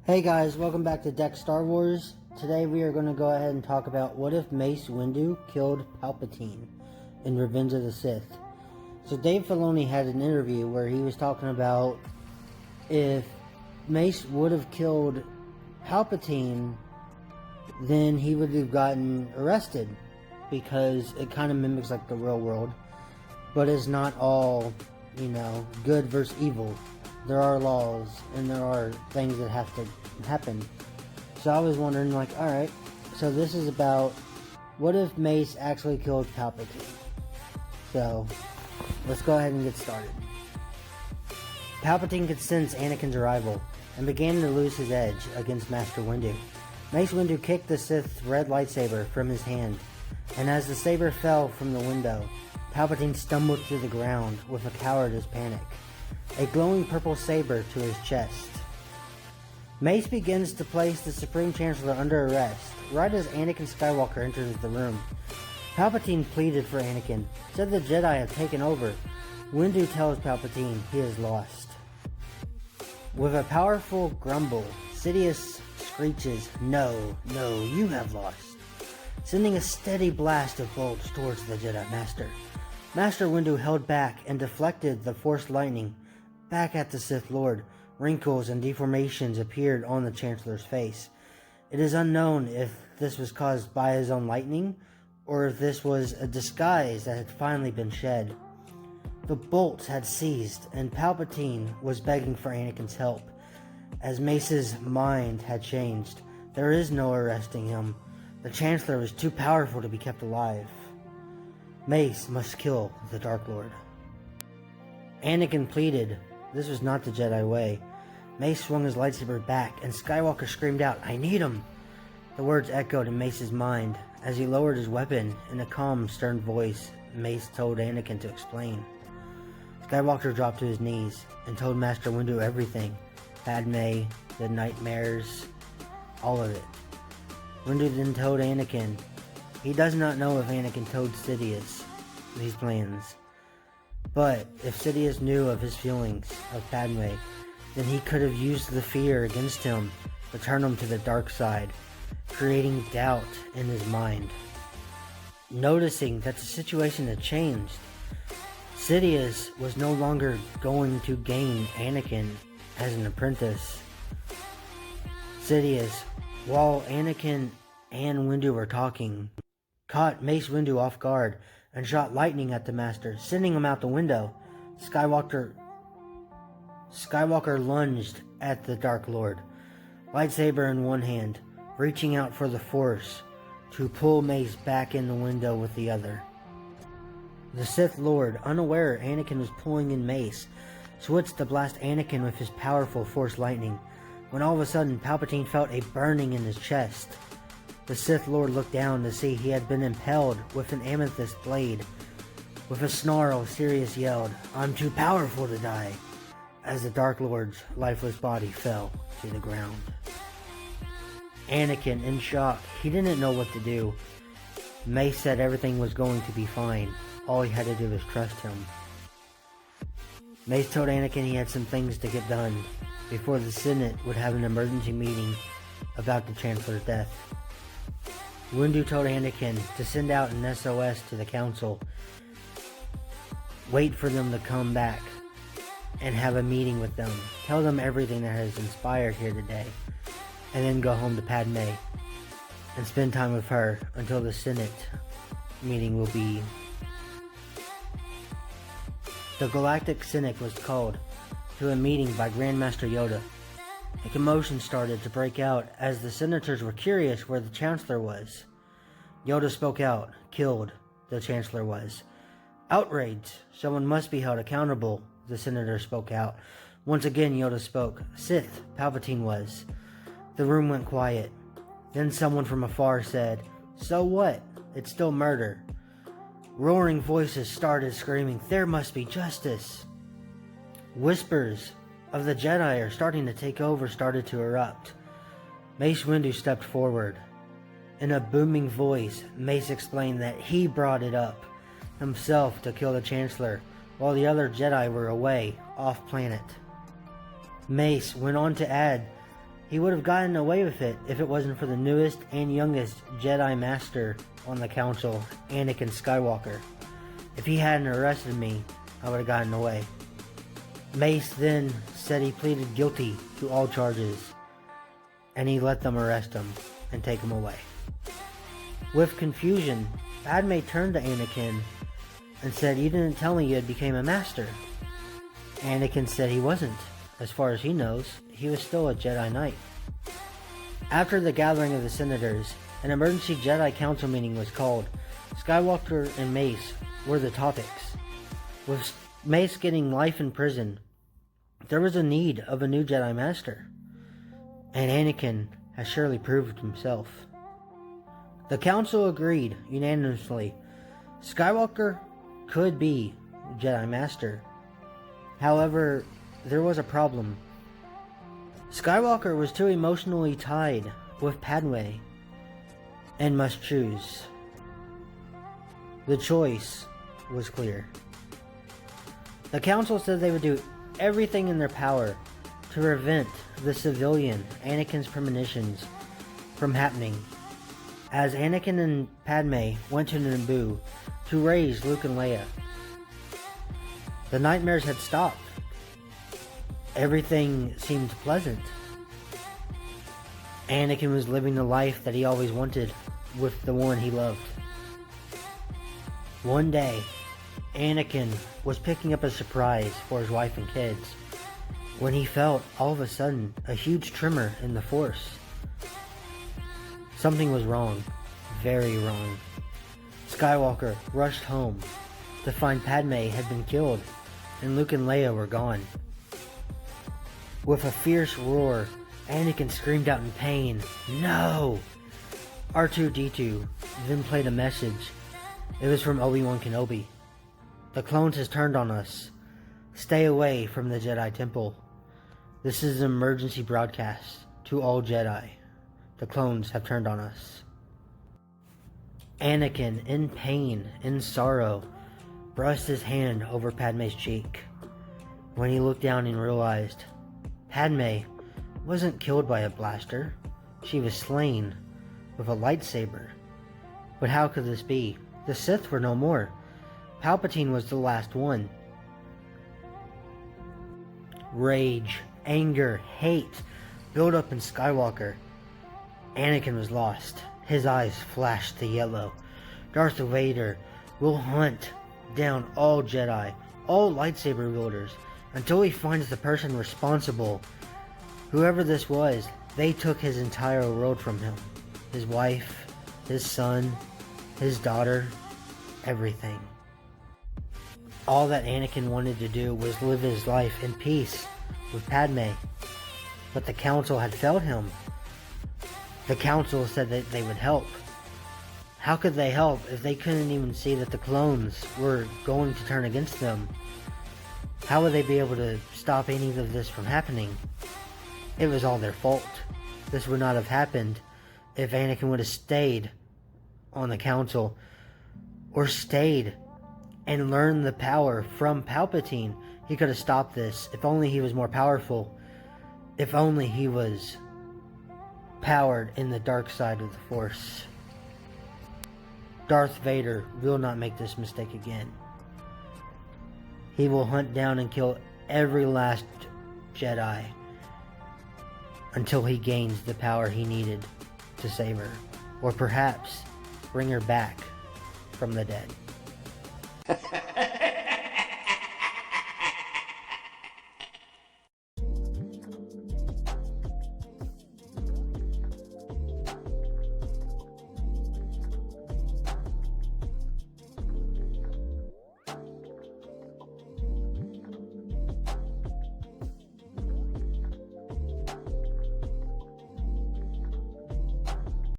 Hey guys, welcome back to Deck Star Wars. Today we are going to go ahead and talk about what if Mace Windu killed Palpatine in Revenge of the Sith. So Dave Filoni had an interview where he was talking about if Mace would have killed Palpatine, then he would have gotten arrested, because it kind of mimics like the real world, but it's not all, good versus evil. There are laws and there are things that have to happen. So I was wondering, alright, so this is about what if Mace actually killed Palpatine. So let's go ahead and get started. Palpatine could sense Anakin's arrival and began to lose his edge against Master Windu. Mace Windu kicked the Sith's red lightsaber from his hand, and as the saber fell from the window, Palpatine stumbled to the ground with a cowardice panic, a glowing purple saber to his chest. Mace begins to place the Supreme Chancellor under arrest, right as Anakin Skywalker enters the room. Palpatine pleaded for Anakin, said the Jedi have taken over. Windu tells Palpatine he is lost. With a powerful grumble, Sidious screeches, "No, no, you have lost," sending a steady blast of bolts towards the Jedi Master. Master Windu held back and deflected the Force lightning back at the Sith Lord. Wrinkles and deformations appeared on the Chancellor's face. It is unknown if this was caused by his own lightning, or if this was a disguise that had finally been shed. The bolts had ceased, and Palpatine was begging for Anakin's help, as Mace's mind had changed. There is no arresting him. The Chancellor was too powerful to be kept alive. Mace must kill the Dark Lord. Anakin pleaded. This was not the Jedi way. Mace swung his lightsaber back, and Skywalker screamed out, "I need him!" The words echoed in Mace's mind. As he lowered his weapon, in a calm, stern voice, Mace told Anakin to explain. Skywalker dropped to his knees and told Master Windu everything. Padme, the nightmares, all of it. Windu then told Anakin. He does not know if Anakin told Sidious these plans. But if Sidious knew of his feelings of Padme, then he could have used the fear against him to turn him to the dark side, creating doubt in his mind. Noticing that the situation had changed, Sidious was no longer going to gain Anakin as an apprentice. Sidious, while Anakin and Windu were talking, caught Mace Windu off guard and shot lightning at the Master, sending him out the window. Skywalker lunged at the Dark Lord, lightsaber in one hand, reaching out for the Force to pull Mace back in the window with the other. The Sith Lord, unaware Anakin was pulling in Mace, switched to blast Anakin with his powerful Force lightning, when all of a sudden Palpatine felt a burning in his chest. The Sith Lord looked down to see he had been impaled with an amethyst blade. With a snarl, Sidious yelled, "I'm too powerful to die," as the Dark Lord's lifeless body fell to the ground. Anakin, in shock, he didn't know what to do. Mace said everything was going to be fine. All he had to do was trust him. Mace told Anakin he had some things to get done before the Senate would have an emergency meeting about the Chancellor's death. Windu told Anakin to send out an SOS to the Council, wait for them to come back, and have a meeting with them. Tell them everything that has inspired here today, and then go home to Padme and spend time with her until the Senate meeting will be. The Galactic Senate was called to a meeting by Grandmaster Yoda. A commotion started to break out as the senators were curious where the Chancellor was. Yoda spoke out. Killed, the Chancellor was. Outrage! Someone must be held accountable, the senators spoke out. Once again Yoda spoke. Sith, Palpatine was. The room went quiet. Then someone from afar said, "So what? It's still murder." Roaring voices started screaming, "There must be justice." Whispers of the Jedi are starting to take over started to erupt. Mace Windu stepped forward. In a booming voice, Mace explained that he brought it up himself to kill the Chancellor, while the other Jedi were away, off planet. Mace went on to add He would have gotten away with it if it wasn't for the newest and youngest Jedi Master on the Council, Anakin Skywalker. If he hadn't arrested me, I would have gotten away. Mace then said he pleaded guilty to all charges, and he let them arrest him and take him away. With confusion, Padme turned to Anakin and said, "You didn't tell me you had become a master." Anakin said he wasn't. As far as he knows, he was still a Jedi Knight. After the gathering of the senators, an emergency Jedi Council meeting was called. Skywalker and Mace were the topics. With Mace getting life in prison, there was a need of a new Jedi Master, and Anakin has surely proved himself. The Council agreed unanimously. Skywalker could be Jedi Master. However, there was a problem. Skywalker was too emotionally tied with Padme and must choose. The choice was clear. The Council said they would do everything in their power to prevent the civilian Anakin's premonitions from happening. As Anakin and Padme went to Naboo to raise Luke and Leia, the nightmares had stopped. Everything seemed pleasant. Anakin was living the life that he always wanted with the one he loved. One day, Anakin was picking up a surprise for his wife and kids when he felt all of a sudden a huge tremor in the Force. Something was wrong, very wrong. Skywalker rushed home to find Padme had been killed and Luke and Leia were gone. With a fierce roar, Anakin screamed out in pain, "No!" R2-D2 then played a message. It was from Obi-Wan Kenobi. "The clones has turned on us. Stay away from the Jedi Temple. This is an emergency broadcast to all Jedi. The clones have turned on us." Anakin, in pain, in sorrow, brushed his hand over Padme's cheek. When he looked down and realized Padme wasn't killed by a blaster. She was slain with a lightsaber. But how could this be? The Sith were no more. Palpatine was the last one. Rage, anger, hate built up in Skywalker. Anakin was lost. His eyes flashed to yellow. Darth Vader will hunt down all Jedi, all lightsaber wielders, until he finds the person responsible. Whoever this was, they took his entire world from him. His wife, his son, his daughter, everything. All that Anakin wanted to do was live his life in peace with Padme. But the Council had failed him. The Council said that they would help. How could they help if they couldn't even see that the clones were going to turn against them? How would they be able to stop any of this from happening? It was all their fault. This would not have happened if Anakin would have stayed on the Council, or stayed and learned the power from Palpatine. He could have stopped this if only he was more powerful. If only he was powered in the dark side of the Force. Darth Vader will not make this mistake again. He will hunt down and kill every last Jedi until he gains the power he needed to save her, or perhaps bring her back from the dead.